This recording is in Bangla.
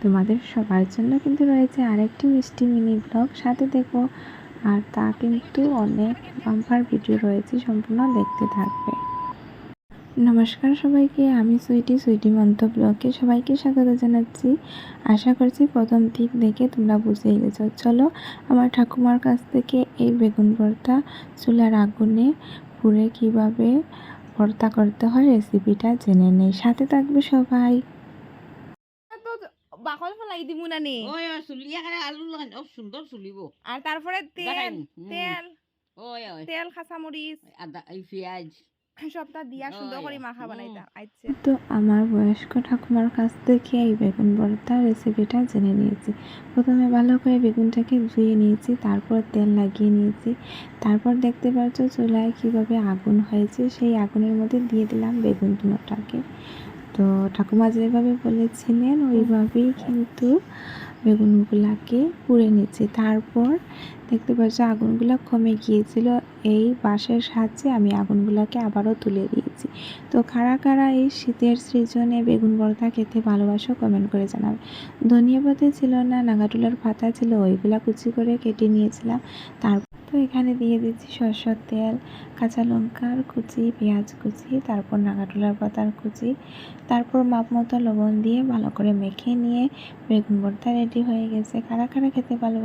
তোমাদের সবার জন্য কিন্তু রয়েছে আরেকটি মিষ্টি মিনি ব্লগ, সাথে দেখো। আর তা কিন্তু অনেক বাম্পার ভিডিও রয়েছে, সম্পূর্ণ দেখতে থাকবে। নমস্কার সবাইকে, আমি সুইটি মন্ত ব্লগে সবাইকে স্বাগত জানাচ্ছি। আশা করছি প্রথম দিক দেখে তোমরা বুঝেই গেছো। চলো আমার ঠাকুমার কাছ থেকে এই বেগুন ভর্তা চুলার আগুনে পুড়ে কিভাবে ভর্তা করতে হয় রেসিপিটা জেনে নেই, সাথে থাকবে সবাই। বাকল ফলাই দিমু না নি ওই চুলিয়া করে আলু লাগান ও সুন্দর চুলিব আর তারপরে তেল তেল ওই ওই তেল কাঁচামরিচ আদা এই পেঁয়াজ সবটা দিয়া সুন্দর করে মাখা বানাইতাম। আচ্ছা, তো আমার বয়স্ক ঠাকুমার কাছ থেকে এই বেগুন ভর্তার রেসিপিটা জেনে নিয়েছি। প্রথমে ভালো করে বেগুনটাকে ধুয়ে নিয়েছি, তারপর তেল লাগিয়ে নিয়েছি। তারপর দেখতে পাচ্ছ চুলায় কীভাবে আগুন হয়েছে, সেই আগুনের মধ্যে দিয়ে দিলাম বেগুন দুটোটাকে। তো ঠাকুমা যেভাবে বলেছিলেন ওইভাবেই কিন্তু বেগুনগুলাকে পুড়ে নিচ্ছি। তারপর দেখতে পাচ্ছ আগুনগুলো কমে গিয়েছিল, এই বাঁশের সাহায্যে আমি আগুনগুলোকে আবারও তুলে দিয়েছি। তো কারা কারা এই শীতের সিজনে বেগুন ভর্তা খেতে ভালোবাসো কমেন্ট করে জানাবে। ধনিয়া পাতা ছিল না, নাগাটুলার পাতা ছিল, ওইগুলা কুচি করে কেটে নিয়েছিলাম। তারপর তো এখানে দিয়ে দিচ্ছি সরষের তেল, কাঁচা লঙ্কার কুচি, পেঁয়াজ কুচি, তারপর নাগাটুলার পাতার কুচি, তারপর মাপ মতো লবণ দিয়ে ভালো করে মেখে নিয়ে বেগুন ভর্তা রেডি হয়ে গেছে। কারা কারা খেতে ভালোবাসে